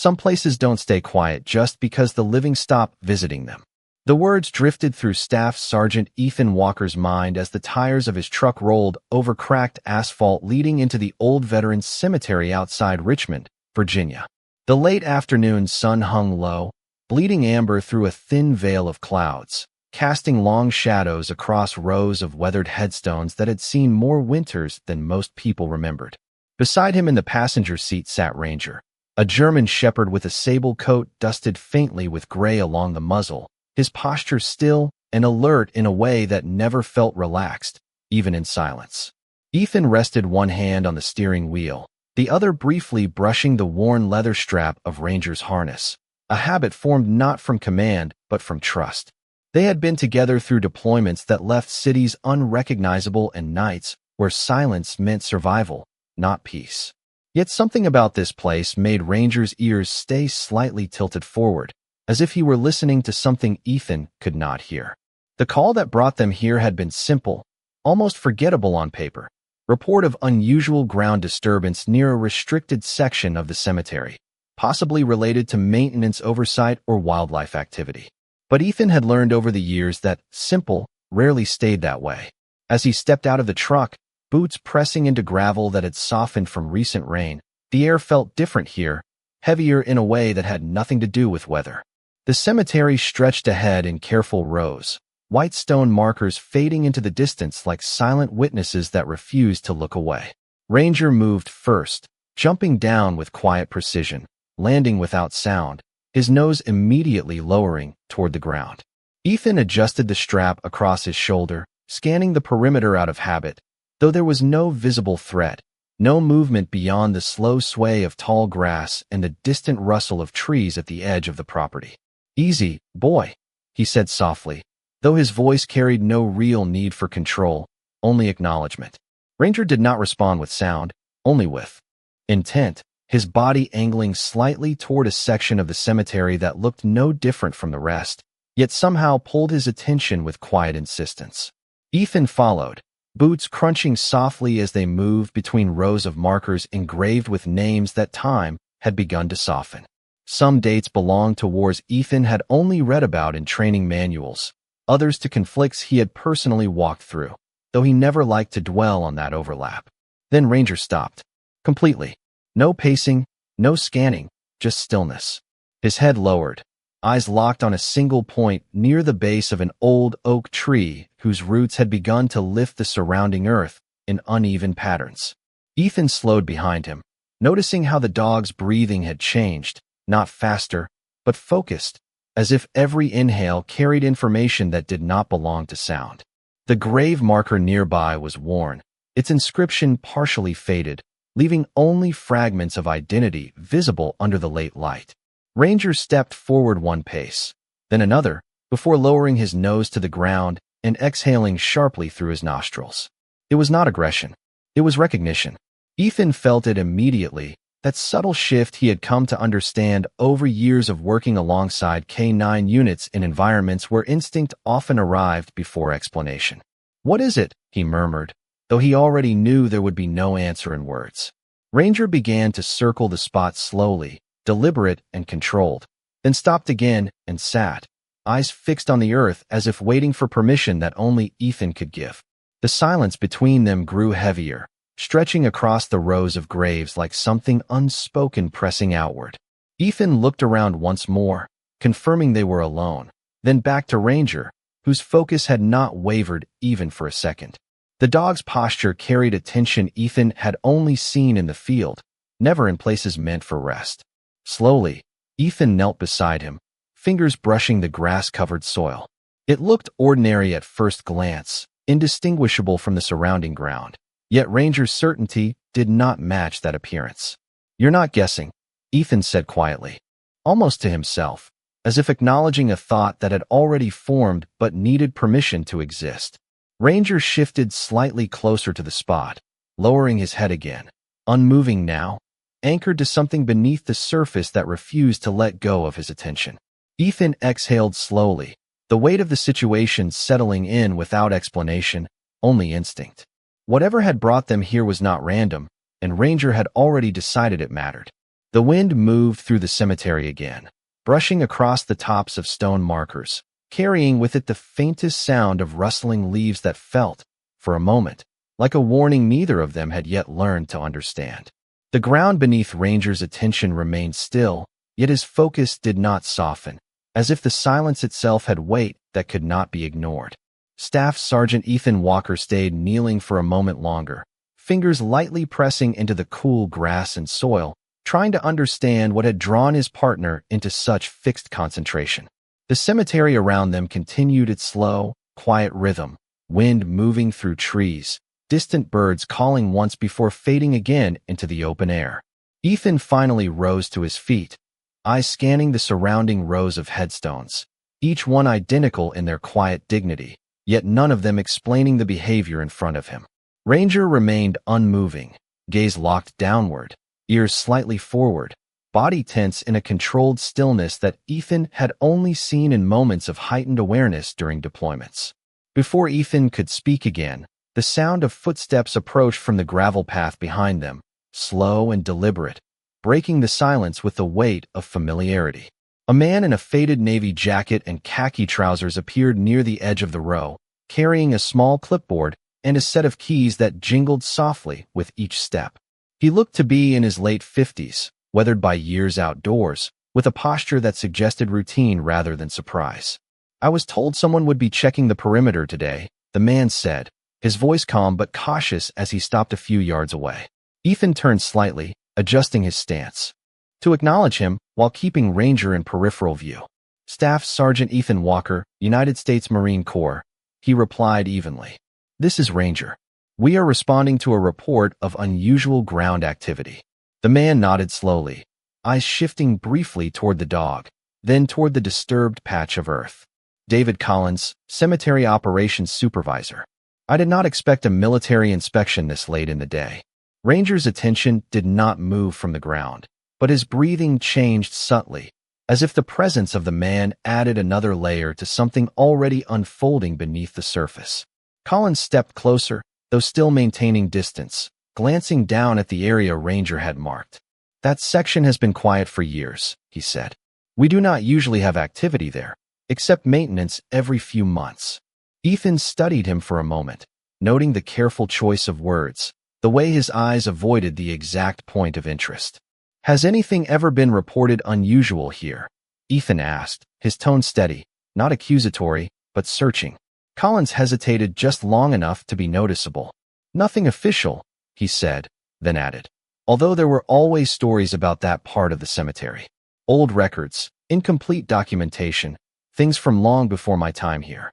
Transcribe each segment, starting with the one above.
Some places don't stay quiet just because the living stop visiting them. The words drifted through Staff Sergeant Ethan Walker's mind as the tires of his truck rolled over cracked asphalt leading into the old Veterans Cemetery outside Richmond, Virginia. The late afternoon sun hung low, bleeding amber through a thin veil of clouds, casting long shadows across rows of weathered headstones that had seen more winters than most people remembered. Beside him in the passenger seat sat Ranger, a German Shepherd with a sable coat dusted faintly with gray along the muzzle, his posture still and alert in a way that never felt relaxed, even in silence. Ethan rested one hand on the steering wheel, the other briefly brushing the worn leather strap of Ranger's harness, a habit formed not from command but from trust. They had been together through deployments that left cities unrecognizable and nights where silence meant survival, not peace. Yet something about this place made Ranger's ears stay slightly tilted forward, as if he were listening to something Ethan could not hear. The call that brought them here had been simple, almost forgettable on paper. Report of unusual ground disturbance near a restricted section of the cemetery, possibly related to maintenance oversight or wildlife activity. But Ethan had learned over the years that simple rarely stayed that way. As he stepped out of the truck, boots pressing into gravel that had softened from recent rain, the air felt different here, heavier in a way that had nothing to do with weather. The cemetery stretched ahead in careful rows, white stone markers fading into the distance like silent witnesses that refused to look away. Ranger moved first, jumping down with quiet precision, landing without sound, his nose immediately lowering toward the ground. Ethan adjusted the strap across his shoulder, scanning the perimeter out of habit, though there was no visible threat, no movement beyond the slow sway of tall grass and the distant rustle of trees at the edge of the property. "Easy, boy," he said softly, though his voice carried no real need for control, only acknowledgement. Ranger did not respond with sound, only with intent, his body angling slightly toward a section of the cemetery that looked no different from the rest, yet somehow pulled his attention with quiet insistence. Ethan followed, boots crunching softly as they moved between rows of markers engraved with names that time had begun to soften. Some dates belonged to wars Ethan had only read about in training manuals, others to conflicts he had personally walked through, though he never liked to dwell on that overlap. Then Ranger stopped. Completely. No pacing, no scanning, just stillness. His head lowered, eyes locked on a single point near the base of an old oak tree whose roots had begun to lift the surrounding earth in uneven patterns. Ethan slowed behind him, noticing how the dog's breathing had changed, not faster, but focused, as if every inhale carried information that did not belong to sound. The grave marker nearby was worn, its inscription partially faded, leaving only fragments of identity visible under the late light. Ranger stepped forward one pace, then another, before lowering his nose to the ground and exhaling sharply through his nostrils. It was not aggression. It was recognition. Ethan felt it immediately, that subtle shift he had come to understand over years of working alongside K-9 units in environments where instinct often arrived before explanation. "What is it?" he murmured, though he already knew there would be no answer in words. Ranger began to circle the spot slowly, deliberate and controlled, then stopped again and sat, eyes fixed on the earth as if waiting for permission that only Ethan could give. The silence between them grew heavier, stretching across the rows of graves like something unspoken pressing outward. Ethan looked around once more, confirming they were alone, then back to Ranger, whose focus had not wavered even for a second. The dog's posture carried a tension Ethan had only seen in the field, never in places meant for rest. Slowly, Ethan knelt beside him, fingers brushing the grass-covered soil. It looked ordinary at first glance, indistinguishable from the surrounding ground. Yet Ranger's certainty did not match that appearance. "You're not guessing," Ethan said quietly, almost to himself, as if acknowledging a thought that had already formed but needed permission to exist. Ranger shifted slightly closer to the spot, lowering his head again, unmoving now, anchored to something beneath the surface that refused to let go of his attention. Ethan exhaled slowly, the weight of the situation settling in without explanation, only instinct. Whatever had brought them here was not random, and Ranger had already decided it mattered. The wind moved through the cemetery again, brushing across the tops of stone markers, carrying with it the faintest sound of rustling leaves that felt, for a moment, like a warning neither of them had yet learned to understand. The ground beneath Ranger's attention remained still, yet his focus did not soften, as if the silence itself had weight that could not be ignored. Staff Sergeant Ethan Walker stayed kneeling for a moment longer, fingers lightly pressing into the cool grass and soil, trying to understand what had drawn his partner into such fixed concentration. The cemetery around them continued its slow, quiet rhythm, wind moving through trees, distant birds calling once before fading again into the open air. Ethan finally rose to his feet, eyes scanning the surrounding rows of headstones, each one identical in their quiet dignity, yet none of them explaining the behavior in front of him. Ranger remained unmoving, gaze locked downward, ears slightly forward, body tense in a controlled stillness that Ethan had only seen in moments of heightened awareness during deployments. Before Ethan could speak again, the sound of footsteps approached from the gravel path behind them, slow and deliberate, breaking the silence with the weight of familiarity. A man in a faded navy jacket and khaki trousers appeared near the edge of the row, carrying a small clipboard and a set of keys that jingled softly with each step. He looked to be in his late 50s, weathered by years outdoors, with a posture that suggested routine rather than surprise. "I was told someone would be checking the perimeter today," the man said, his voice calm but cautious as he stopped a few yards away. Ethan turned slightly, adjusting his stance, to acknowledge him while keeping Ranger in peripheral view. "Staff Sergeant Ethan Walker, United States Marine Corps," he replied evenly. "This is Ranger. We are responding to a report of unusual ground activity." The man nodded slowly, eyes shifting briefly toward the dog, then toward the disturbed patch of earth. "David Collins, Cemetery Operations Supervisor. I did not expect a military inspection this late in the day." Ranger's attention did not move from the ground, but his breathing changed subtly, as if the presence of the man added another layer to something already unfolding beneath the surface. Collins stepped closer, though still maintaining distance, glancing down at the area Ranger had marked. "That section has been quiet for years," he said. "We do not usually have activity there, except maintenance every few months." Ethan studied him for a moment, noting the careful choice of words, the way his eyes avoided the exact point of interest. "Has anything ever been reported unusual here?" Ethan asked, his tone steady, not accusatory, but searching. Collins hesitated just long enough to be noticeable. "Nothing official," he said, then added, "although there were always stories about that part of the cemetery. Old records, incomplete documentation, things from long before my time here."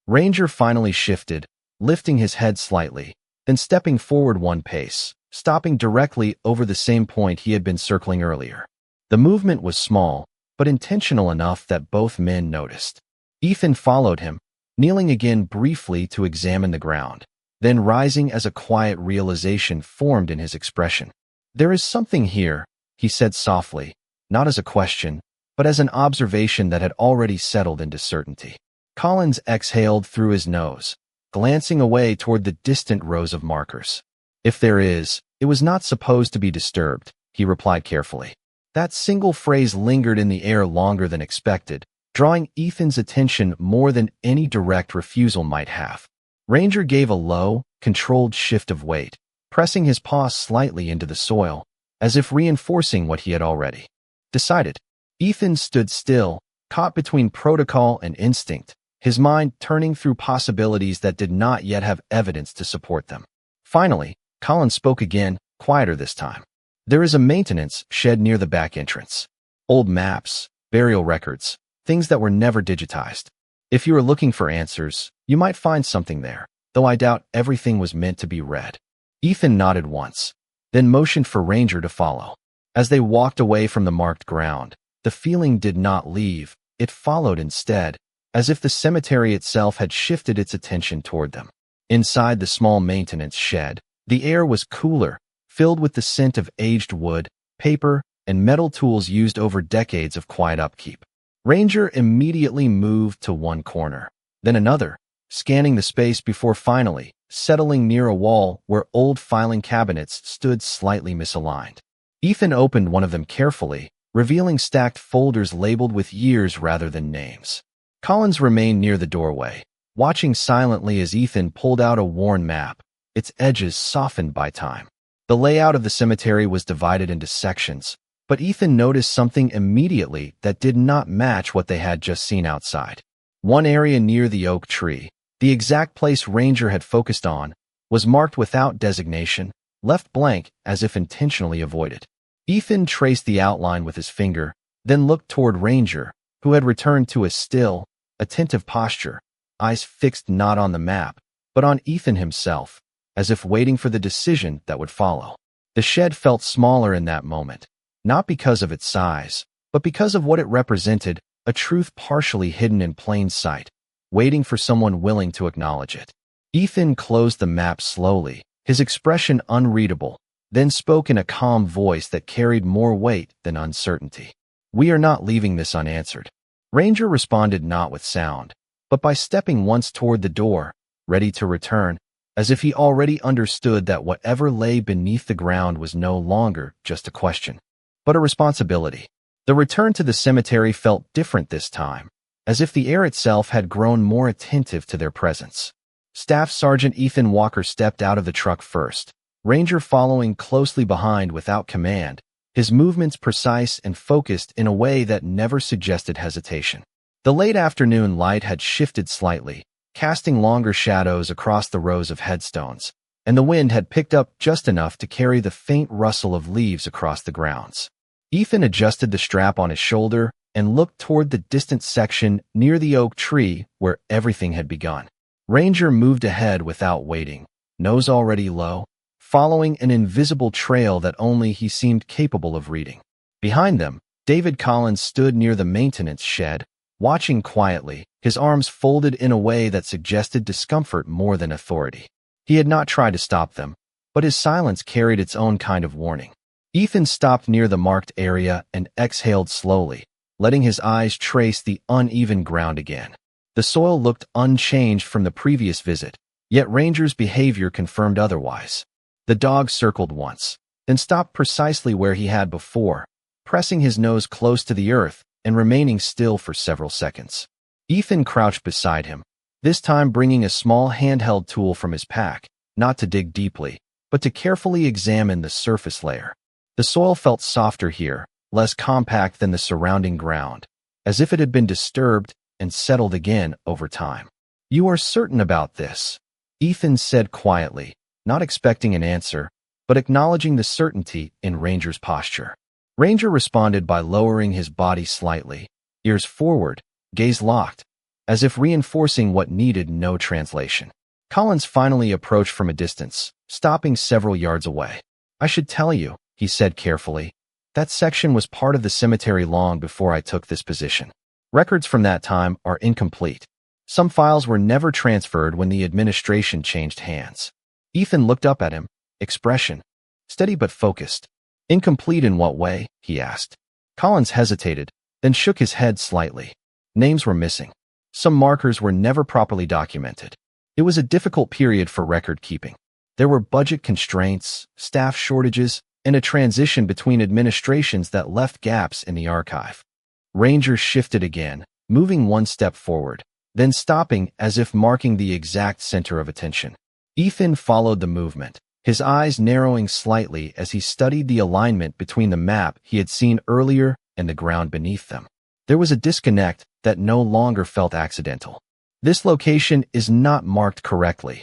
Ranger finally shifted, lifting his head slightly, then stepping forward one pace, stopping directly over the same point he had been circling earlier. The movement was small, but intentional enough that both men noticed. Ethan followed him, kneeling again briefly to examine the ground, then rising as a quiet realization formed in his expression. "There is something here," he said softly, not as a question, but as an observation that had already settled into certainty. Collins exhaled through his nose, glancing away toward the distant rows of markers. "If there is, it was not supposed to be disturbed," he replied carefully. That single phrase lingered in the air longer than expected, drawing Ethan's attention more than any direct refusal might have. Ranger gave a low, controlled shift of weight, pressing his paw slightly into the soil, as if reinforcing what he had already decided. Ethan stood still, caught between protocol and instinct, his mind turning through possibilities that did not yet have evidence to support them. Finally, Collins spoke again, quieter this time. "There is a maintenance shed near the back entrance. Old maps, burial records, things that were never digitized. If you are looking for answers, you might find something there, though I doubt everything was meant to be read." Ethan nodded once, then motioned for Ranger to follow. As they walked away from the marked ground, the feeling did not leave, it followed instead, as if the cemetery itself had shifted its attention toward them. Inside the small maintenance shed, the air was cooler, filled with the scent of aged wood, paper, and metal tools used over decades of quiet upkeep. Ranger immediately moved to one corner, then another, scanning the space before finally settling near a wall where old filing cabinets stood slightly misaligned. Ethan opened one of them carefully, revealing stacked folders labeled with years rather than names. Collins remained near the doorway, watching silently as Ethan pulled out a worn map, its edges softened by time. The layout of the cemetery was divided into sections, but Ethan noticed something immediately that did not match what they had just seen outside. One area near the oak tree, the exact place Ranger had focused on, was marked without designation, left blank as if intentionally avoided. Ethan traced the outline with his finger, then looked toward Ranger, who had returned to a still, attentive posture, eyes fixed not on the map, but on Ethan himself, as if waiting for the decision that would follow. The shed felt smaller in that moment, not because of its size, but because of what it represented, a truth partially hidden in plain sight, waiting for someone willing to acknowledge it. Ethan closed the map slowly, his expression unreadable, then spoke in a calm voice that carried more weight than uncertainty. "We are not leaving this unanswered." Ranger responded not with sound, but by stepping once toward the door, ready to return, as if he already understood that whatever lay beneath the ground was no longer just a question, but a responsibility. The return to the cemetery felt different this time, as if the air itself had grown more attentive to their presence. Staff Sergeant Ethan Walker stepped out of the truck first, Ranger following closely behind without command, his movements precise and focused in a way that never suggested hesitation. The late afternoon light had shifted slightly, casting longer shadows across the rows of headstones, and the wind had picked up just enough to carry the faint rustle of leaves across the grounds. Ethan adjusted the strap on his shoulder and looked toward the distant section near the oak tree where everything had begun. Ranger moved ahead without waiting, nose already low, following an invisible trail that only he seemed capable of reading. Behind them, David Collins stood near the maintenance shed, watching quietly, his arms folded in a way that suggested discomfort more than authority. He had not tried to stop them, but his silence carried its own kind of warning. Ethan stopped near the marked area and exhaled slowly, letting his eyes trace the uneven ground again. The soil looked unchanged from the previous visit, yet Ranger's behavior confirmed otherwise. The dog circled once, then stopped precisely where he had before, pressing his nose close to the earth and remaining still for several seconds. Ethan crouched beside him, this time bringing a small handheld tool from his pack, not to dig deeply, but to carefully examine the surface layer. The soil felt softer here, less compact than the surrounding ground, as if it had been disturbed and settled again over time. "You are certain about this?" Ethan said quietly, not expecting an answer, but acknowledging the certainty in Ranger's posture. Ranger responded by lowering his body slightly, ears forward, gaze locked, as if reinforcing what needed no translation. Collins finally approached from a distance, stopping several yards away. "I should tell you," he said carefully, "that section was part of the cemetery long before I took this position. Records from that time are incomplete. Some files were never transferred when the administration changed hands." Ethan looked up at him, expression steady but focused. "Incomplete in what way?" he asked. Collins hesitated, then shook his head slightly. Names were missing. Some markers were never properly documented. It was a difficult period for record keeping. There were budget constraints, staff shortages, and a transition between administrations that left gaps in the archive. Ranger shifted again, moving one step forward, then stopping as if marking the exact center of attention. Ethan followed the movement, his eyes narrowing slightly as he studied the alignment between the map he had seen earlier and the ground beneath them. There was a disconnect that no longer felt accidental. "This location is not marked correctly,"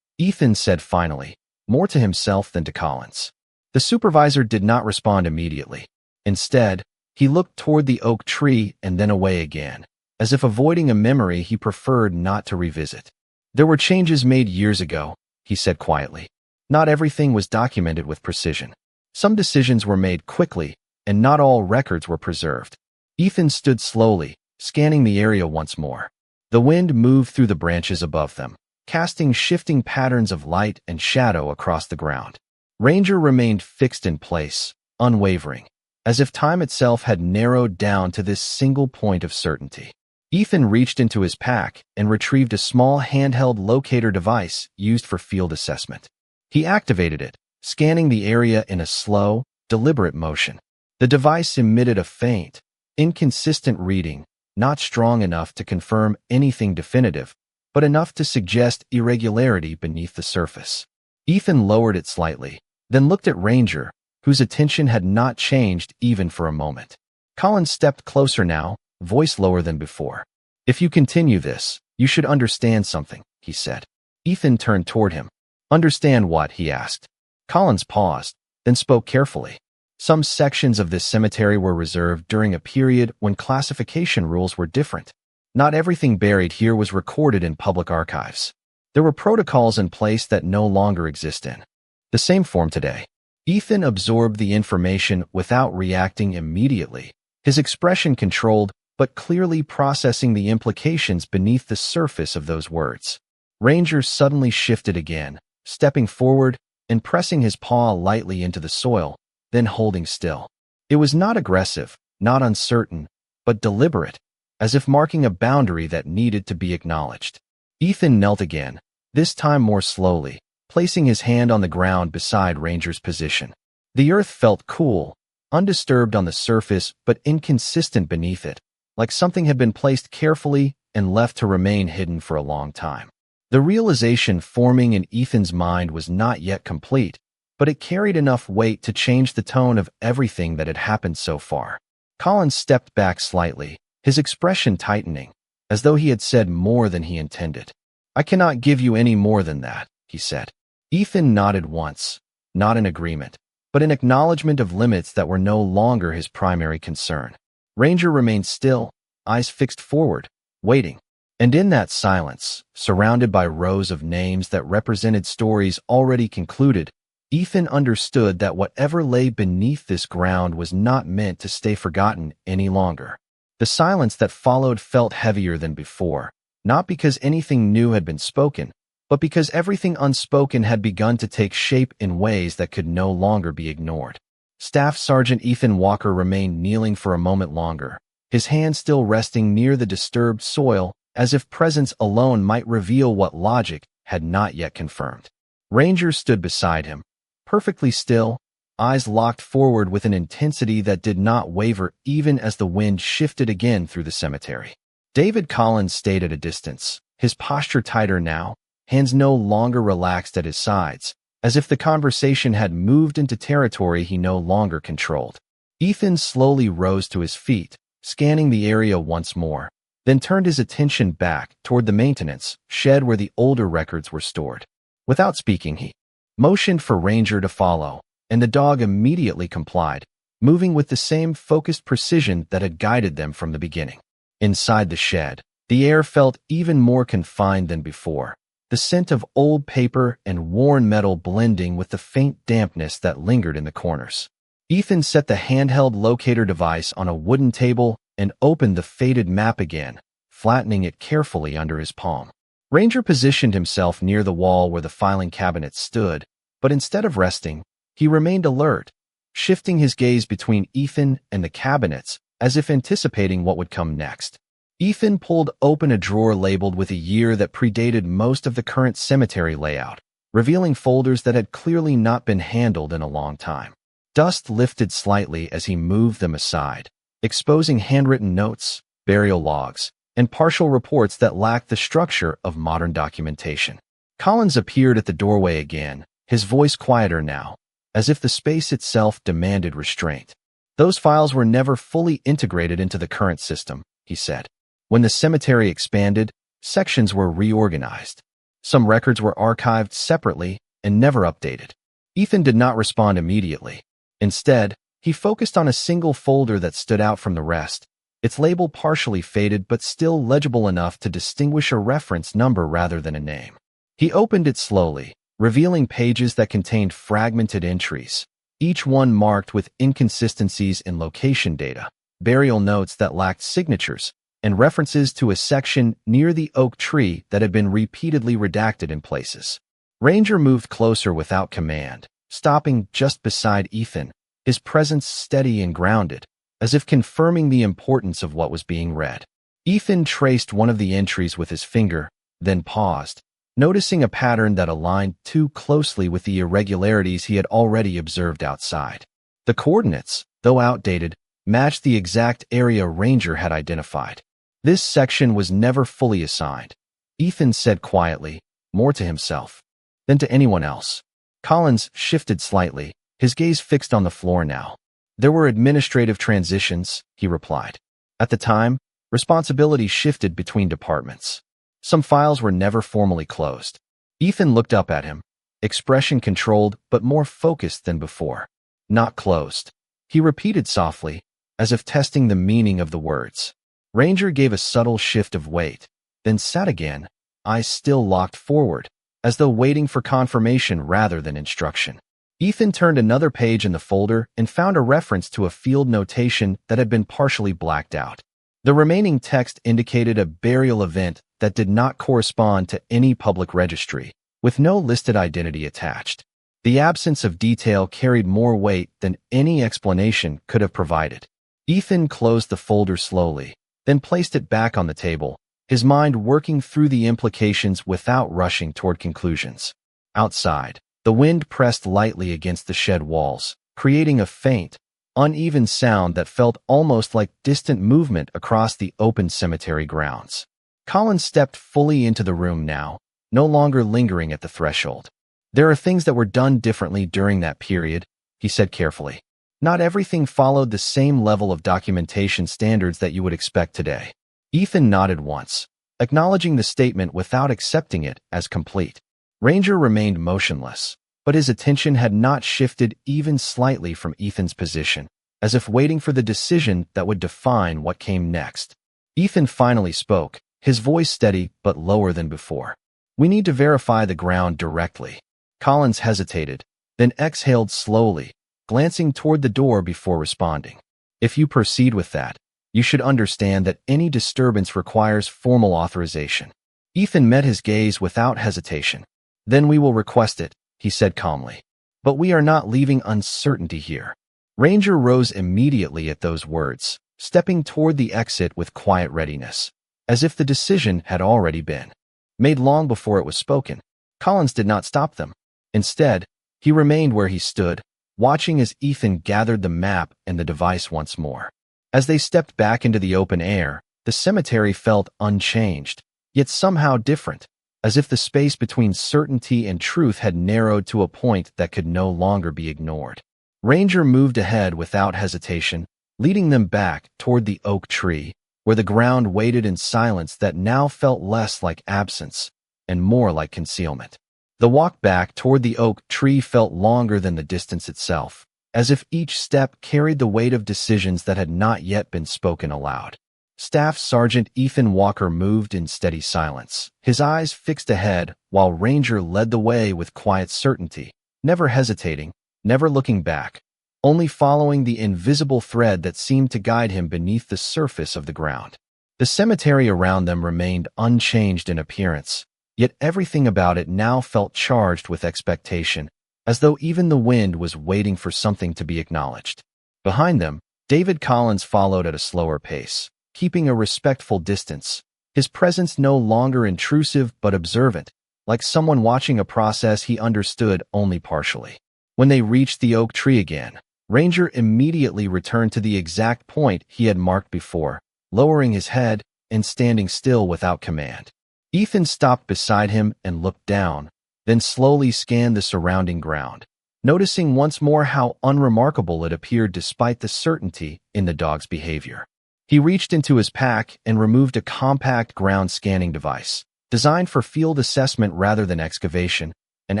Ethan said finally, more to himself than to Collins. The supervisor did not respond immediately. Instead, he looked toward the oak tree and then away again, as if avoiding a memory he preferred not to revisit. "There were changes made years ago," he said quietly. "Not everything was documented with precision. Some decisions were made quickly, and not all records were preserved." Ethan stood slowly, scanning the area once more. The wind moved through the branches above them, casting shifting patterns of light and shadow across the ground. Ranger remained fixed in place, unwavering, as if time itself had narrowed down to this single point of certainty. Ethan reached into his pack and retrieved a small handheld locator device used for field assessment. He activated it, scanning the area in a slow, deliberate motion. The device emitted a faint, inconsistent reading, not strong enough to confirm anything definitive, but enough to suggest irregularity beneath the surface. Ethan lowered it slightly, then looked at Ranger, whose attention had not changed even for a moment. Colin stepped closer now, voice lower than before. "If you continue this, you should understand something," he said. Ethan turned toward him. "Understand what?" he asked. Collins paused, then spoke carefully. Some sections of this cemetery were reserved during a period when classification rules were different. Not everything buried here was recorded in public archives. There were protocols in place that no longer exist in the same form today. Ethan absorbed the information without reacting immediately, his expression controlled, but clearly processing the implications beneath the surface of those words. Ranger suddenly shifted again, stepping forward and pressing his paw lightly into the soil, then holding still. It was not aggressive, not uncertain, but deliberate, as if marking a boundary that needed to be acknowledged. Ethan knelt again, this time more slowly, placing his hand on the ground beside Ranger's position. The earth felt cool, undisturbed on the surface but inconsistent beneath it, like something had been placed carefully and left to remain hidden for a long time. The realization forming in Ethan's mind was not yet complete, but it carried enough weight to change the tone of everything that had happened so far. Colin stepped back slightly, his expression tightening, as though he had said more than he intended. "I cannot give you any more than that," he said. Ethan nodded once, not in agreement, but in acknowledgement of limits that were no longer his primary concern. Ranger remained still, eyes fixed forward, waiting. And in that silence, surrounded by rows of names that represented stories already concluded, Ethan understood that whatever lay beneath this ground was not meant to stay forgotten any longer. The silence that followed felt heavier than before, not because anything new had been spoken, but because everything unspoken had begun to take shape in ways that could no longer be ignored. Staff Sergeant Ethan Walker remained kneeling for a moment longer, his hand still resting near the disturbed soil, as if presence alone might reveal what logic had not yet confirmed. Ranger stood beside him, perfectly still, eyes locked forward with an intensity that did not waver even as the wind shifted again through the cemetery. David Collins stayed at a distance, his posture tighter now, hands no longer relaxed at his sides, as if the conversation had moved into territory he no longer controlled. Ethan slowly rose to his feet, scanning the area once more, then turned his attention back toward the maintenance shed where the older records were stored. Without speaking, he motioned for Ranger to follow, and the dog immediately complied, moving with the same focused precision that had guided them from the beginning. Inside the shed, the air felt even more confined than before, the scent of old paper and worn metal blending with the faint dampness that lingered in the corners. Ethan set the handheld locator device on a wooden table and opened the faded map again, flattening it carefully under his palm. Ranger positioned himself near the wall where the filing cabinet stood, but instead of resting, he remained alert, shifting his gaze between Ethan and the cabinets as if anticipating what would come next. Ethan pulled open a drawer labeled with a year that predated most of the current cemetery layout, revealing folders that had clearly not been handled in a long time. Dust lifted slightly as he moved them aside, exposing handwritten notes, burial logs, and partial reports that lacked the structure of modern documentation. Collins appeared at the doorway again, his voice quieter now, as if the space itself demanded restraint. "Those files were never fully integrated into the current system," he said. "When the cemetery expanded, sections were reorganized. Some records were archived separately and never updated." Ethan did not respond immediately. Instead, he focused on a single folder that stood out from the rest, its label partially faded but still legible enough to distinguish a reference number rather than a name. He opened it slowly, revealing pages that contained fragmented entries, each one marked with inconsistencies in location data, burial notes that lacked signatures, and references to a section near the oak tree that had been repeatedly redacted in places. Ranger moved closer without command, stopping just beside Ethan, his presence steady and grounded, as if confirming the importance of what was being read. Ethan traced one of the entries with his finger, then paused, noticing a pattern that aligned too closely with the irregularities he had already observed outside. The coordinates, though outdated, matched the exact area Ranger had identified. This section was never fully assigned, Ethan said quietly, more to himself than to anyone else. Collins shifted slightly, his gaze fixed on the floor now. There were administrative transitions, he replied. At the time, responsibility shifted between departments. Some files were never formally closed. Ethan looked up at him, expression controlled but more focused than before. Not closed. He repeated softly, as if testing the meaning of the words. Ranger gave a subtle shift of weight, then sat again, eyes still locked forward, as though waiting for confirmation rather than instruction. Ethan turned another page in the folder and found a reference to a field notation that had been partially blacked out. The remaining text indicated a burial event that did not correspond to any public registry, with no listed identity attached. The absence of detail carried more weight than any explanation could have provided. Ethan closed the folder slowly, then placed it back on the table, his mind working through the implications without rushing toward conclusions. Outside, the wind pressed lightly against the shed walls, creating a faint, uneven sound that felt almost like distant movement across the open cemetery grounds. Collins stepped fully into the room now, no longer lingering at the threshold. There are things that were done differently during that period, he said carefully. Not everything followed the same level of documentation standards that you would expect today. Ethan nodded once, acknowledging the statement without accepting it as complete. Ranger remained motionless, but his attention had not shifted even slightly from Ethan's position, as if waiting for the decision that would define what came next. Ethan finally spoke, his voice steady but lower than before. We need to verify the ground directly. Collins hesitated, then exhaled slowly, glancing toward the door before responding. If you proceed with that, you should understand that any disturbance requires formal authorization. Ethan met his gaze without hesitation. Then we will request it, he said calmly. But we are not leaving uncertainty here. Ranger rose immediately at those words, stepping toward the exit with quiet readiness, as if the decision had already been made long before it was spoken. Collins did not stop them. Instead, he remained where he stood, watching as Ethan gathered the map and the device once more. As they stepped back into the open air, the cemetery felt unchanged, yet somehow different, as if the space between certainty and truth had narrowed to a point that could no longer be ignored. Ranger moved ahead without hesitation, leading them back toward the oak tree, where the ground waited in silence that now felt less like absence and more like concealment. The walk back toward the oak tree felt longer than the distance itself, as if each step carried the weight of decisions that had not yet been spoken aloud. Staff Sergeant Ethan Walker moved in steady silence, his eyes fixed ahead, while Ranger led the way with quiet certainty, never hesitating, never looking back, only following the invisible thread that seemed to guide him beneath the surface of the ground. The cemetery around them remained unchanged in appearance, yet everything about it now felt charged with expectation, as though even the wind was waiting for something to be acknowledged. Behind them, David Collins followed at a slower pace, keeping a respectful distance, his presence no longer intrusive but observant, like someone watching a process he understood only partially. When they reached the oak tree again, Ranger immediately returned to the exact point he had marked before, lowering his head and standing still without command. Ethan stopped beside him and looked down, then slowly scanned the surrounding ground, noticing once more how unremarkable it appeared despite the certainty in the dog's behavior. He reached into his pack and removed a compact ground scanning device, designed for field assessment rather than excavation, and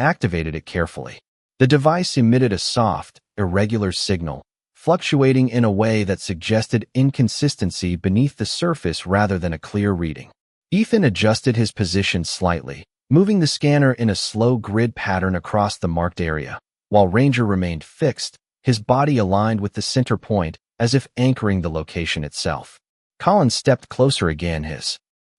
activated it carefully. The device emitted a soft, irregular signal, fluctuating in a way that suggested inconsistency beneath the surface rather than a clear reading. Ethan adjusted his position slightly, moving the scanner in a slow grid pattern across the marked area, while Ranger remained fixed, his body aligned with the center point, as if anchoring the location itself. Collins stepped closer again, his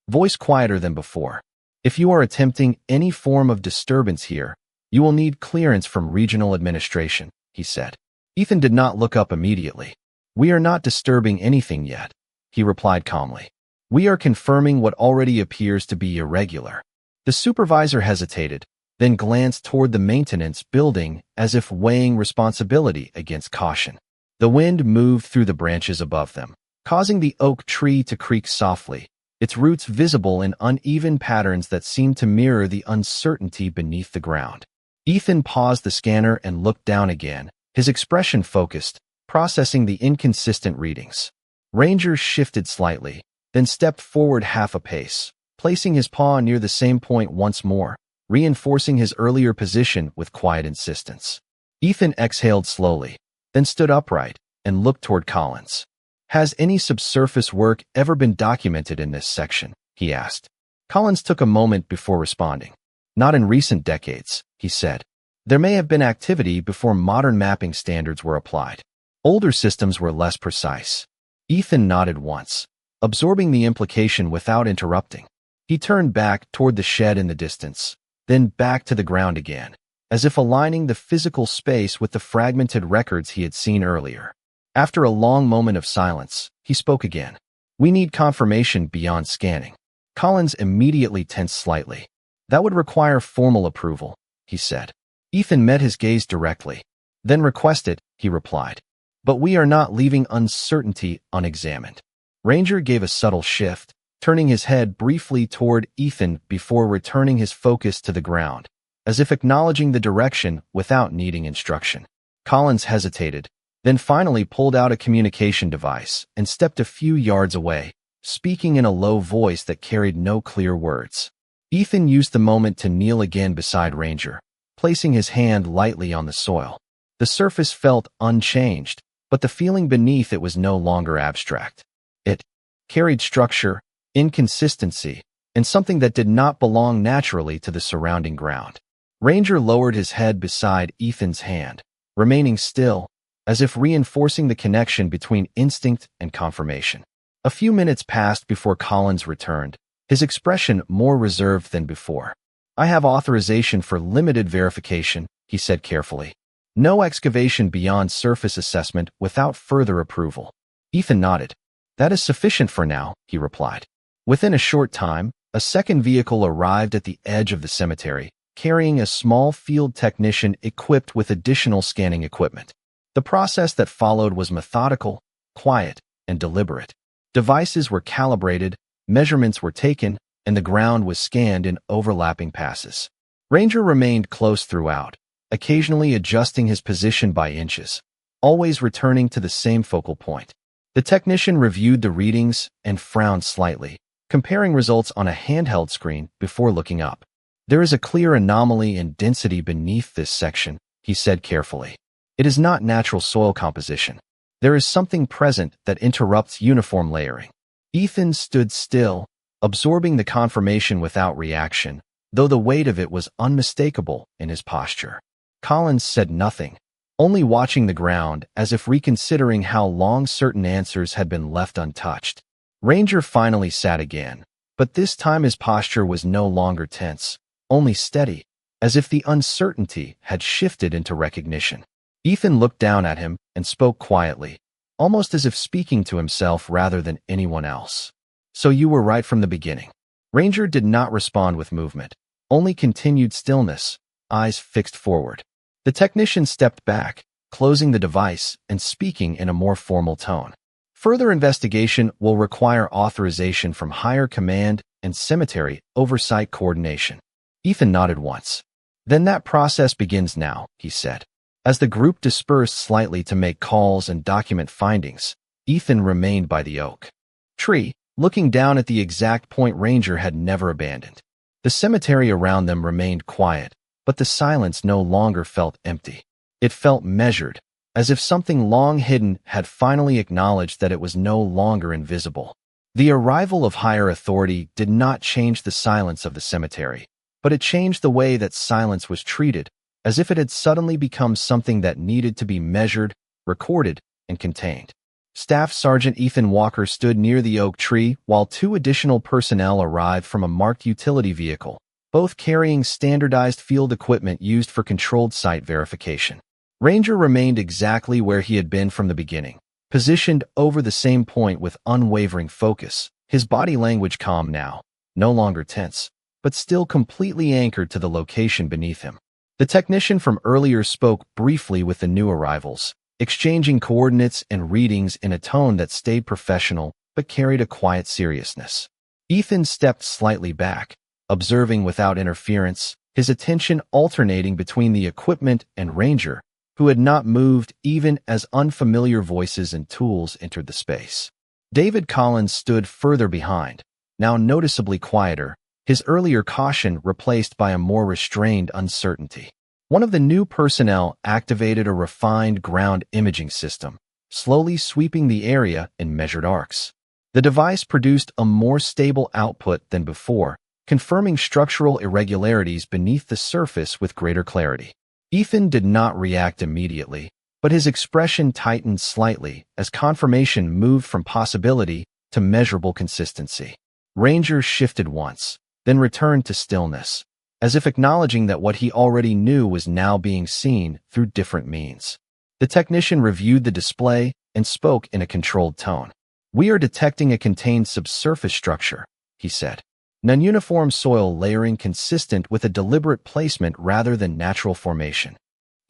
voice quieter than before. If you are attempting any form of disturbance here, you will need clearance from regional administration, he said. Ethan did not look up immediately. We are not disturbing anything yet, he replied calmly. We are confirming what already appears to be irregular. The supervisor hesitated, then glanced toward the maintenance building as if weighing responsibility against caution. The wind moved through the branches above them, causing the oak tree to creak softly, its roots visible in uneven patterns that seemed to mirror the uncertainty beneath the ground. Ethan paused the scanner and looked down again, his expression focused, processing the inconsistent readings. Ranger shifted slightly, then stepped forward half a pace, placing his paw near the same point once more, reinforcing his earlier position with quiet insistence. Ethan exhaled slowly, then stood upright and looked toward Collins. "Has any subsurface work ever been documented in this section?" he asked. Collins took a moment before responding. "Not in recent decades," he said. "There may have been activity before modern mapping standards were applied. Older systems were less precise." Ethan nodded once, absorbing the implication without interrupting. He turned back toward the shed in the distance, then back to the ground again, as if aligning the physical space with the fragmented records he had seen earlier. After a long moment of silence, he spoke again. "We need confirmation beyond scanning." Collins immediately tensed slightly. "That would require formal approval," he said. Ethan met his gaze directly. "Then request it," he replied. "But we are not leaving uncertainty unexamined." Ranger gave a subtle shift, turning his head briefly toward Ethan before returning his focus to the ground, as if acknowledging the direction without needing instruction. Collins hesitated, then finally pulled out a communication device and stepped a few yards away, speaking in a low voice that carried no clear words. Ethan used the moment to kneel again beside Ranger, placing his hand lightly on the soil. The surface felt unchanged, but the feeling beneath it was no longer abstract. It carried structure, inconsistency, and something that did not belong naturally to the surrounding ground. Ranger lowered his head beside Ethan's hand, remaining still, as if reinforcing the connection between instinct and confirmation. A few minutes passed before Collins returned, his expression more reserved than before. "I have authorization for limited verification," he said carefully. "No excavation beyond surface assessment without further approval." Ethan nodded. "That is sufficient for now," he replied. Within a short time, a second vehicle arrived at the edge of the cemetery, carrying a small field technician equipped with additional scanning equipment. The process that followed was methodical, quiet, and deliberate. Devices were calibrated, measurements were taken, and the ground was scanned in overlapping passes. Ranger remained close throughout, occasionally adjusting his position by inches, always returning to the same focal point. The technician reviewed the readings and frowned slightly, comparing results on a handheld screen before looking up. "There is a clear anomaly in density beneath this section," he said carefully. "It is not natural soil composition. There is something present that interrupts uniform layering." Ethan stood still, absorbing the confirmation without reaction, though the weight of it was unmistakable in his posture. Collins said nothing, only watching the ground as if reconsidering how long certain answers had been left untouched. Ranger finally sat again, but this time his posture was no longer tense, only steady, as if the uncertainty had shifted into recognition. Ethan looked down at him and spoke quietly, almost as if speaking to himself rather than anyone else. "So you were right from the beginning." Ranger did not respond with movement, only continued stillness, eyes fixed forward. The technician stepped back, closing the device and speaking in a more formal tone. "Further investigation will require authorization from higher command and cemetery oversight coordination." Ethan nodded once. "Then that process begins now," he said. As the group dispersed slightly to make calls and document findings, Ethan remained by the oak tree, looking down at the exact point Ranger had never abandoned. The cemetery around them remained quiet, but the silence no longer felt empty. It felt measured, as if something long hidden had finally acknowledged that it was no longer invisible. The arrival of higher authority did not change the silence of the cemetery, but it changed the way that silence was treated, as if it had suddenly become something that needed to be measured, recorded, and contained. Staff Sergeant Ethan Walker stood near the oak tree while two additional personnel arrived from a marked utility vehicle, both carrying standardized field equipment used for controlled site verification. Ranger remained exactly where he had been from the beginning, positioned over the same point with unwavering focus, his body language calm now, no longer tense. but still completely anchored to the location beneath him. The technician from earlier spoke briefly with the new arrivals, exchanging coordinates and readings in a tone that stayed professional but carried a quiet seriousness. Ethan stepped slightly back, observing without interference, his attention alternating between the equipment and Ranger, who had not moved even as unfamiliar voices and tools entered the space. David Collins stood further behind, now noticeably quieter, his earlier caution replaced by a more restrained uncertainty. One of the new personnel activated a refined ground imaging system, slowly sweeping the area in measured arcs. The device produced a more stable output than before, confirming structural irregularities beneath the surface with greater clarity. Ethan did not react immediately, but his expression tightened slightly as confirmation moved from possibility to measurable consistency. Ranger shifted once, then returned to stillness, as if acknowledging that what he already knew was now being seen through different means. The technician reviewed the display and spoke in a controlled tone. "We are detecting a contained subsurface structure," he said. "Non-uniform soil layering consistent with a deliberate placement rather than natural formation."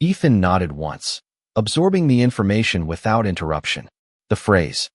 Ethan nodded once, absorbing the information without interruption. The phrase,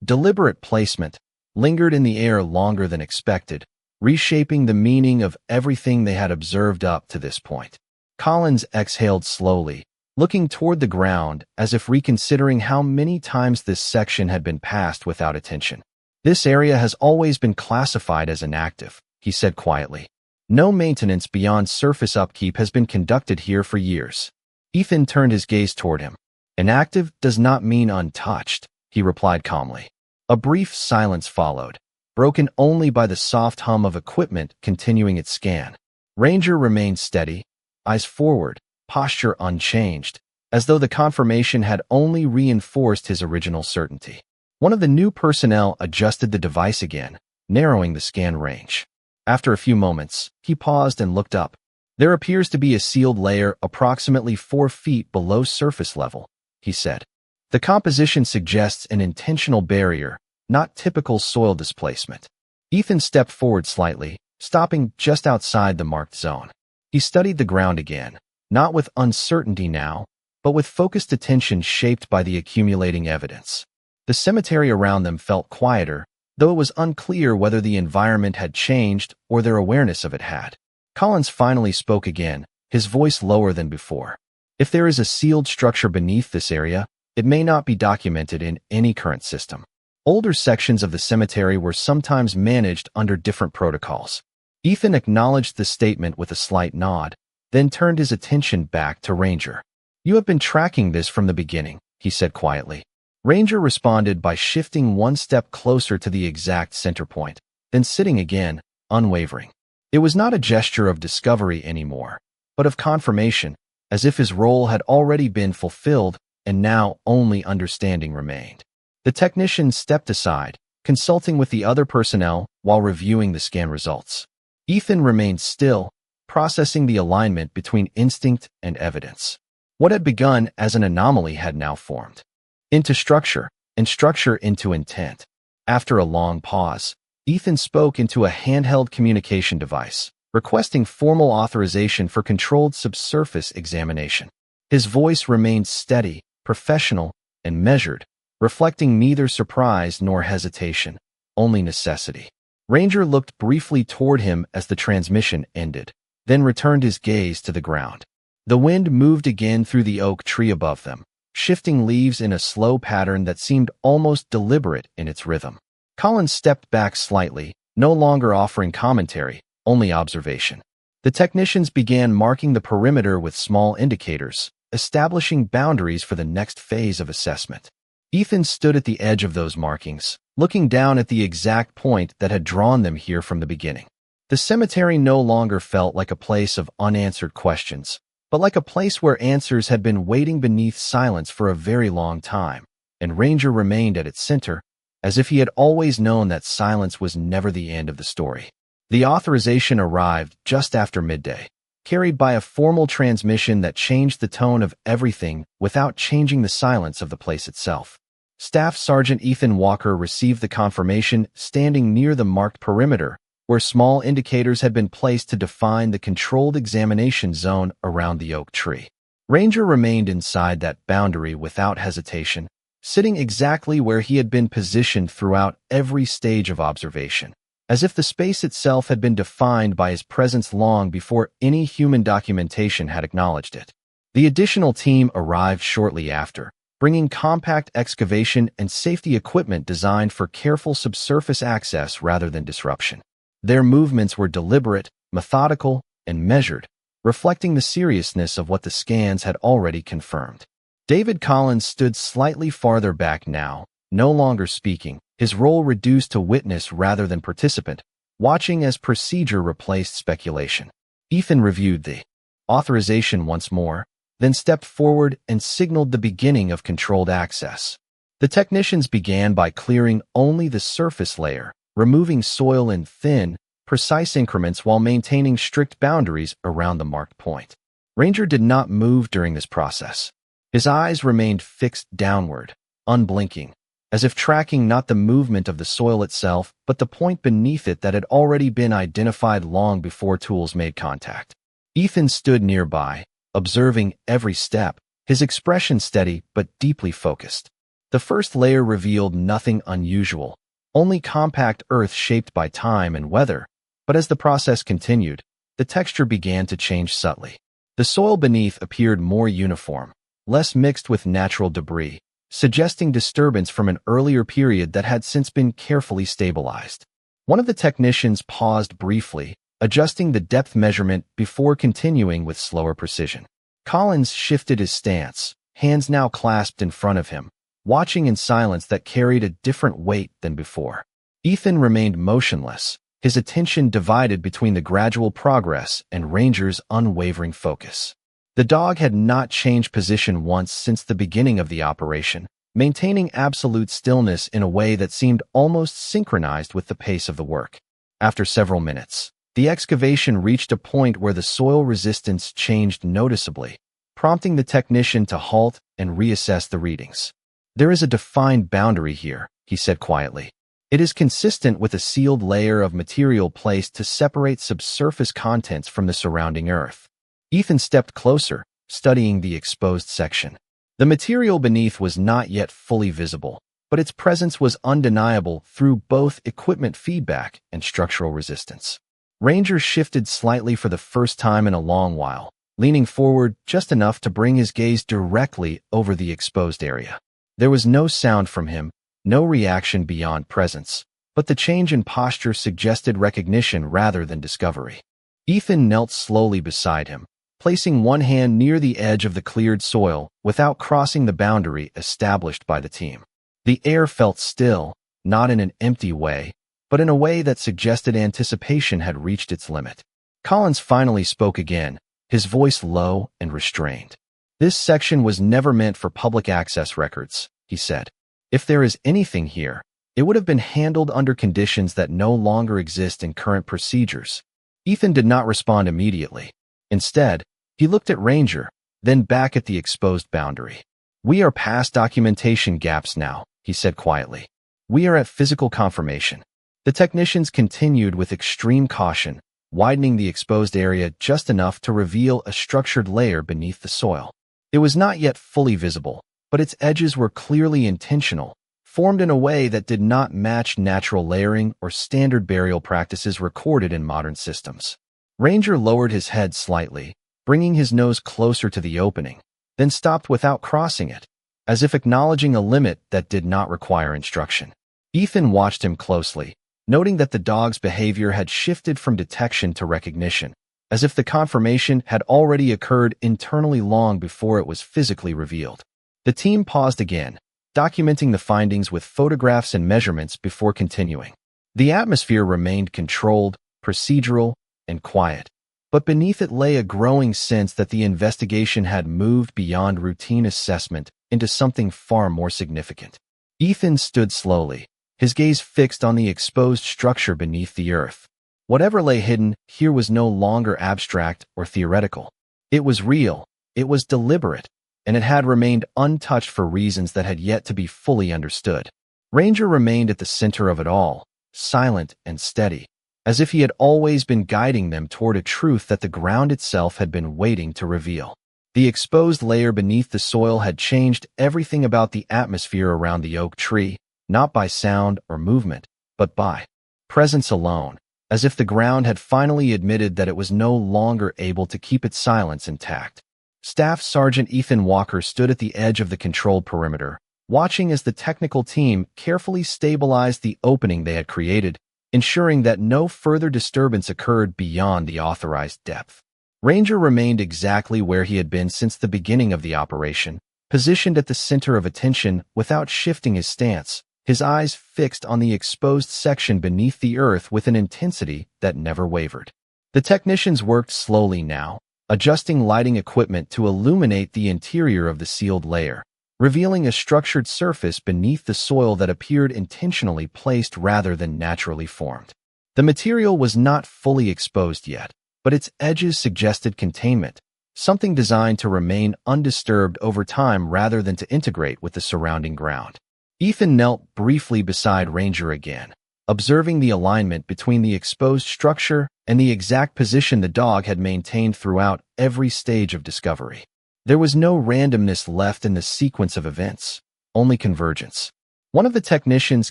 "deliberate placement," lingered in the air longer than expected, reshaping the meaning of everything they had observed up to this point. Collins exhaled slowly, looking toward the ground as if reconsidering how many times this section had been passed without attention. "This area has always been classified as inactive," he said quietly. "No maintenance beyond surface upkeep has been conducted here for years." Ethan turned his gaze toward him. "Inactive does not mean untouched," he replied calmly. A brief silence followed, broken only by the soft hum of equipment continuing its scan. Ranger remained steady, eyes forward, posture unchanged, as though the confirmation had only reinforced his original certainty. One of the new personnel adjusted the device again, narrowing the scan range. After a few moments, he paused and looked up. "There appears to be a sealed layer approximately 4 feet below surface level," he said. "The composition suggests an intentional barrier, not typical soil displacement." Ethan stepped forward slightly, stopping just outside the marked zone. He studied the ground again, not with uncertainty now, but with focused attention shaped by the accumulating evidence. The cemetery around them felt quieter, though it was unclear whether the environment had changed or their awareness of it had. Collins finally spoke again, his voice lower than before. "If there is a sealed structure beneath this area, it may not be documented in any current system." Older sections of the cemetery were sometimes managed under different protocols. Ethan acknowledged the statement with a slight nod, then turned his attention back to Ranger. "You have been tracking this from the beginning," he said quietly. Ranger responded by shifting one step closer to the exact center point, then sitting again, unwavering. It was not a gesture of discovery anymore, but of confirmation, as if his role had already been fulfilled and now only understanding remained. The technician stepped aside, consulting with the other personnel while reviewing the scan results. Ethan remained still, processing the alignment between instinct and evidence. What had begun as an anomaly had now formed into structure, and structure into intent. After a long pause, Ethan spoke into a handheld communication device, requesting formal authorization for controlled subsurface examination. His voice remained steady, professional, and measured, reflecting neither surprise nor hesitation, only necessity. Ranger looked briefly toward him as the transmission ended, then returned his gaze to the ground. The wind moved again through the oak tree above them, shifting leaves in a slow pattern that seemed almost deliberate in its rhythm. Collins stepped back slightly, no longer offering commentary, only observation. The technicians began marking the perimeter with small indicators, establishing boundaries for the next phase of assessment. Ethan stood at the edge of those markings, looking down at the exact point that had drawn them here from the beginning. The cemetery no longer felt like a place of unanswered questions, but like a place where answers had been waiting beneath silence for a very long time, and Ranger remained at its center, as if he had always known that silence was never the end of the story. The authorization arrived just after midday, carried by a formal transmission that changed the tone of everything without changing the silence of the place itself. Staff Sergeant Ethan Walker received the confirmation standing near the marked perimeter, where small indicators had been placed to define the controlled examination zone around the oak tree. Ranger remained inside that boundary without hesitation, sitting exactly where he had been positioned throughout every stage of observation, as if the space itself had been defined by his presence long before any human documentation had acknowledged it. The additional team arrived shortly after, bringing compact excavation and safety equipment designed for careful subsurface access rather than disruption. Their movements were deliberate, methodical, and measured, reflecting the seriousness of what the scans had already confirmed. David Collins stood slightly farther back now, no longer speaking, his role reduced to witness rather than participant, watching as procedure replaced speculation. Ethan reviewed the authorization once more, then stepped forward and signaled the beginning of controlled access. The technicians began by clearing only the surface layer, removing soil in thin, precise increments while maintaining strict boundaries around the marked point. Ranger did not move during this process. His eyes remained fixed downward, unblinking, as if tracking not the movement of the soil itself, but the point beneath it that had already been identified long before tools made contact. Ethan stood nearby, observing every step, his expression steady but deeply focused. The first layer revealed nothing unusual, only compact earth shaped by time and weather, but as the process continued, the texture began to change subtly. The soil beneath appeared more uniform, less mixed with natural debris, suggesting disturbance from an earlier period that had since been carefully stabilized. One of the technicians paused briefly, adjusting the depth measurement before continuing with slower precision. Collins shifted his stance, hands now clasped in front of him, watching in silence that carried a different weight than before. Ethan remained motionless, his attention divided between the gradual progress and Ranger's unwavering focus. The dog had not changed position once since the beginning of the operation, maintaining absolute stillness in a way that seemed almost synchronized with the pace of the work. After several minutes, the excavation reached a point where the soil resistance changed noticeably, prompting the technician to halt and reassess the readings. "There is a defined boundary here," he said quietly. "It is consistent with a sealed layer of material placed to separate subsurface contents from the surrounding earth." Ethan stepped closer, studying the exposed section. The material beneath was not yet fully visible, but its presence was undeniable through both equipment feedback and structural resistance. Ranger shifted slightly for the first time in a long while, leaning forward just enough to bring his gaze directly over the exposed area. There was no sound from him, no reaction beyond presence, but the change in posture suggested recognition rather than discovery. Ethan knelt slowly beside him, placing one hand near the edge of the cleared soil without crossing the boundary established by the team. The air felt still, not in an empty way, but in a way that suggested anticipation had reached its limit. Collins finally spoke again, his voice low and restrained. "This section was never meant for public access records," he said. "If there is anything here, it would have been handled under conditions that no longer exist in current procedures." Ethan did not respond immediately. Instead, he looked at Ranger, then back at the exposed boundary. "We are past documentation gaps now," he said quietly. "We are at physical confirmation." The technicians continued with extreme caution, widening the exposed area just enough to reveal a structured layer beneath the soil. It was not yet fully visible, but its edges were clearly intentional, formed in a way that did not match natural layering or standard burial practices recorded in modern systems. Ranger lowered his head slightly, bringing his nose closer to the opening, then stopped without crossing it, as if acknowledging a limit that did not require instruction. Ethan watched him closely, noting that the dog's behavior had shifted from detection to recognition, as if the confirmation had already occurred internally long before it was physically revealed. The team paused again, documenting the findings with photographs and measurements before continuing. The atmosphere remained controlled, procedural, and quiet, but beneath it lay a growing sense that the investigation had moved beyond routine assessment into something far more significant. Ethan stood slowly, his gaze fixed on the exposed structure beneath the earth. Whatever lay hidden here was no longer abstract or theoretical. It was real, it was deliberate, and it had remained untouched for reasons that had yet to be fully understood. Ranger remained at the center of it all, silent and steady, as if he had always been guiding them toward a truth that the ground itself had been waiting to reveal. The exposed layer beneath the soil had changed everything about the atmosphere around the oak tree, not by sound or movement, but by presence alone, as if the ground had finally admitted that it was no longer able to keep its silence intact. Staff Sergeant Ethan Walker stood at the edge of the controlled perimeter, watching as the technical team carefully stabilized the opening they had created, ensuring that no further disturbance occurred beyond the authorized depth. Ranger remained exactly where he had been since the beginning of the operation, positioned at the center of attention without shifting his stance, his eyes fixed on the exposed section beneath the earth with an intensity that never wavered. The technicians worked slowly now, adjusting lighting equipment to illuminate the interior of the sealed layer, revealing a structured surface beneath the soil that appeared intentionally placed rather than naturally formed. The material was not fully exposed yet, but its edges suggested containment, something designed to remain undisturbed over time rather than to integrate with the surrounding ground. Ethan knelt briefly beside Ranger again, observing the alignment between the exposed structure and the exact position the dog had maintained throughout every stage of discovery. There was no randomness left in the sequence of events, only convergence. One of the technicians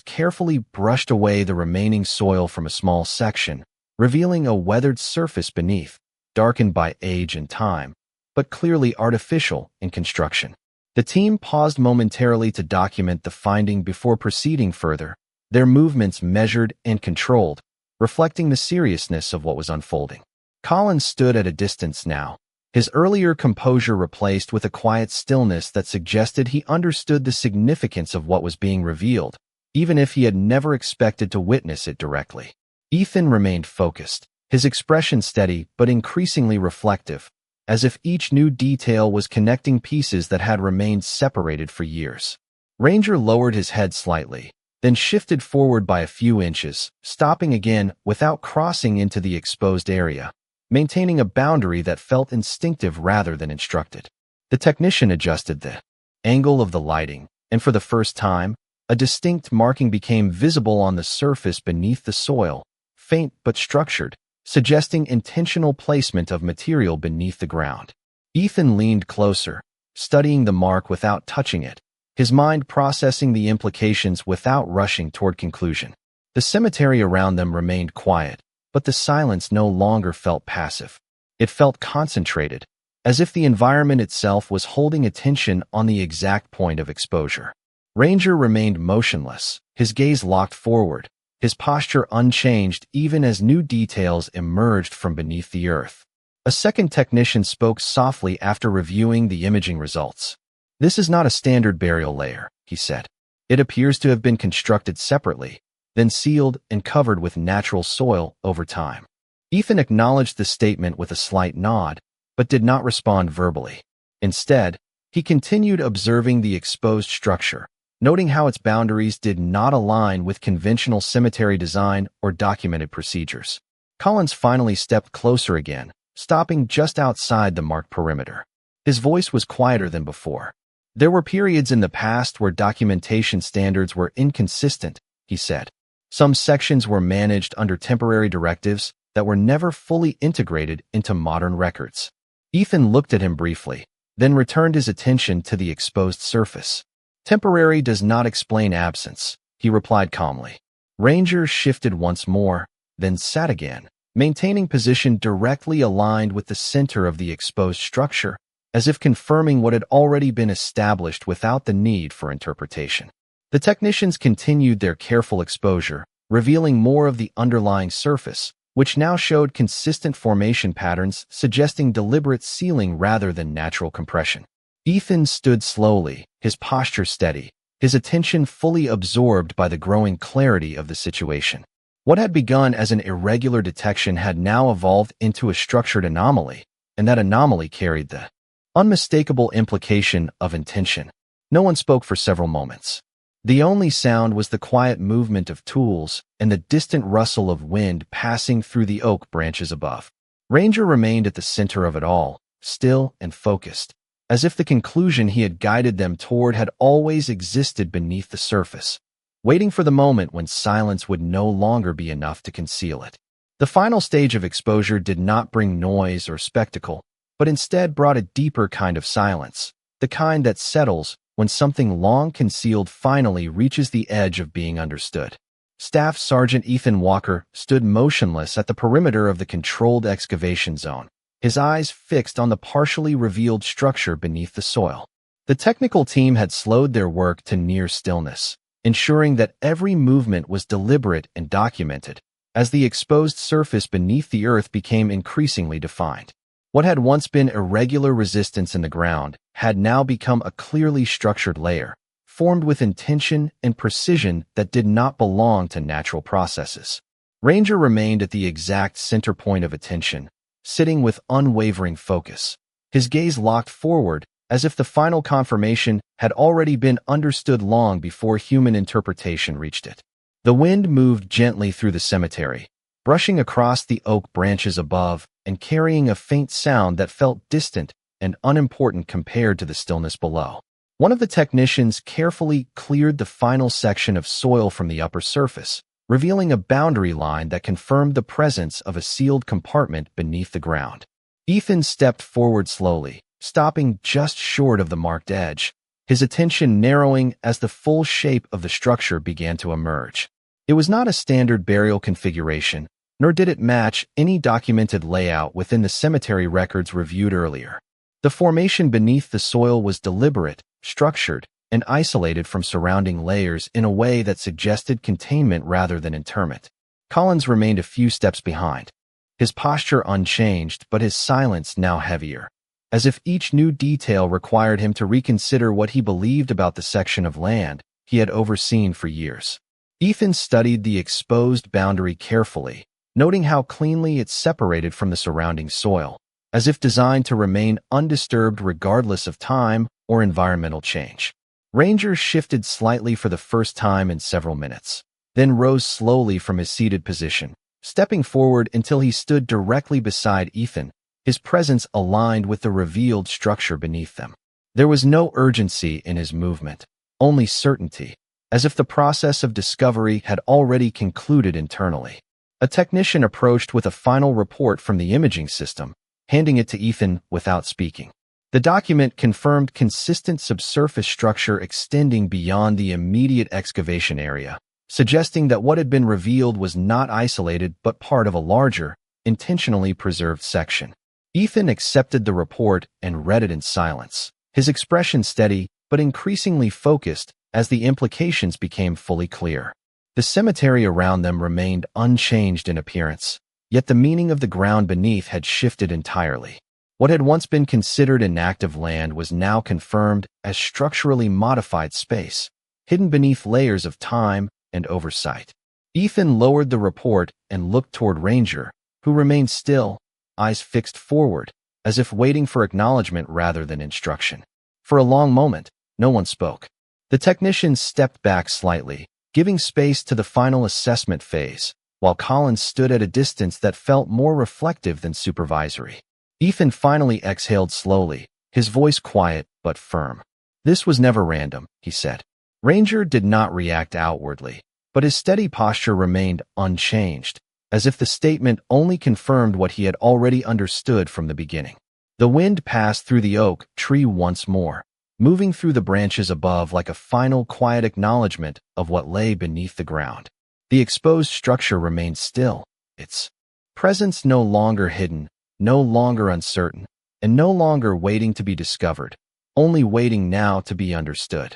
carefully brushed away the remaining soil from a small section, revealing a weathered surface beneath, darkened by age and time, but clearly artificial in construction. The team paused momentarily to document the finding before proceeding further, their movements measured and controlled, reflecting the seriousness of what was unfolding. Collins stood at a distance now, his earlier composure replaced with a quiet stillness that suggested he understood the significance of what was being revealed, even if he had never expected to witness it directly. Ethan remained focused, his expression steady but increasingly reflective, as if each new detail was connecting pieces that had remained separated for years. Ranger lowered his head slightly, then shifted forward by a few inches, stopping again without crossing into the exposed area, maintaining a boundary that felt instinctive rather than instructed. The technician adjusted the angle of the lighting, and for the first time, a distinct marking became visible on the surface beneath the soil, faint but structured, suggesting intentional placement of material beneath the ground. Ethan leaned closer, studying the mark without touching it, his mind processing the implications without rushing toward conclusion. The cemetery around them remained quiet, but the silence no longer felt passive. It felt concentrated, as if the environment itself was holding attention on the exact point of exposure. Ranger remained motionless, his gaze locked forward, his posture unchanged even as new details emerged from beneath the earth. A second technician spoke softly after reviewing the imaging results. "This is not a standard burial layer," he said. "It appears to have been constructed separately, then sealed and covered with natural soil over time." Ethan acknowledged the statement with a slight nod, but did not respond verbally. Instead, he continued observing the exposed structure, noting how its boundaries did not align with conventional cemetery design or documented procedures. Collins finally stepped closer again, stopping just outside the marked perimeter. His voice was quieter than before. "There were periods in the past where documentation standards were inconsistent," he said. "Some sections were managed under temporary directives that were never fully integrated into modern records." Ethan looked at him briefly, then returned his attention to the exposed surface. "Temporary does not explain absence," he replied calmly. Ranger shifted once more, then sat again, maintaining position directly aligned with the center of the exposed structure, as if confirming what had already been established without the need for interpretation. The technicians continued their careful exposure, revealing more of the underlying surface, which now showed consistent formation patterns suggesting deliberate sealing rather than natural compression. Ethan stood slowly, his posture steady, his attention fully absorbed by the growing clarity of the situation. What had begun as an irregular detection had now evolved into a structured anomaly, and that anomaly carried the unmistakable implication of intention. No one spoke for several moments. The only sound was the quiet movement of tools and the distant rustle of wind passing through the oak branches above. Ranger remained at the center of it all, still and focused, as if the conclusion he had guided them toward had always existed beneath the surface, waiting for the moment when silence would no longer be enough to conceal it. The final stage of exposure did not bring noise or spectacle, but instead brought a deeper kind of silence, the kind that settles when something long concealed finally reaches the edge of being understood. Staff Sergeant Ethan Walker stood motionless at the perimeter of the controlled excavation zone, his eyes fixed on the partially revealed structure beneath the soil. The technical team had slowed their work to near stillness, ensuring that every movement was deliberate and documented, as the exposed surface beneath the earth became increasingly defined. What had once been irregular resistance in the ground had now become a clearly structured layer, formed with intention and precision that did not belong to natural processes. Ranger remained at the exact center point of attention, sitting with unwavering focus, his gaze locked forward as if the final confirmation had already been understood long before human interpretation reached it. The wind moved gently through the cemetery, brushing across the oak branches above and carrying a faint sound that felt distant and unimportant compared to the stillness below. One of the technicians carefully cleared the final section of soil from the upper surface, revealing a boundary line that confirmed the presence of a sealed compartment beneath the ground. Ethan stepped forward slowly, stopping just short of the marked edge, his attention narrowing as the full shape of the structure began to emerge. It was not a standard burial configuration, nor did it match any documented layout within the cemetery records reviewed earlier. The formation beneath the soil was deliberate, structured, and isolated from surrounding layers in a way that suggested containment rather than interment. Collins remained a few steps behind, his posture unchanged but his silence now heavier, as if each new detail required him to reconsider what he believed about the section of land he had overseen for years. Ethan studied the exposed boundary carefully, noting how cleanly it separated from the surrounding soil, as if designed to remain undisturbed regardless of time or environmental change. Ranger shifted slightly for the first time in several minutes, then rose slowly from his seated position, stepping forward until he stood directly beside Ethan, his presence aligned with the revealed structure beneath them. There was no urgency in his movement, only certainty, as if the process of discovery had already concluded internally. A technician approached with a final report from the imaging system, handing it to Ethan without speaking. The document confirmed consistent subsurface structure extending beyond the immediate excavation area, suggesting that what had been revealed was not isolated but part of a larger, intentionally preserved section. Ethan accepted the report and read it in silence, his expression steady but increasingly focused as the implications became fully clear. The cemetery around them remained unchanged in appearance, yet the meaning of the ground beneath had shifted entirely. What had once been considered inactive land was now confirmed as structurally modified space, hidden beneath layers of time and oversight. Ethan lowered the report and looked toward Ranger, who remained still, eyes fixed forward, as if waiting for acknowledgement rather than instruction. For a long moment, no one spoke. The technicians stepped back slightly, giving space to the final assessment phase, while Collins stood at a distance that felt more reflective than supervisory. Ethan finally exhaled slowly, his voice quiet but firm. "This was never random," he said. Ranger did not react outwardly, but his steady posture remained unchanged, as if the statement only confirmed what he had already understood from the beginning. The wind passed through the oak tree once more, moving through the branches above like a final quiet acknowledgement of what lay beneath the ground. The exposed structure remained still, its presence no longer hidden, no longer uncertain, and no longer waiting to be discovered, only waiting now to be understood.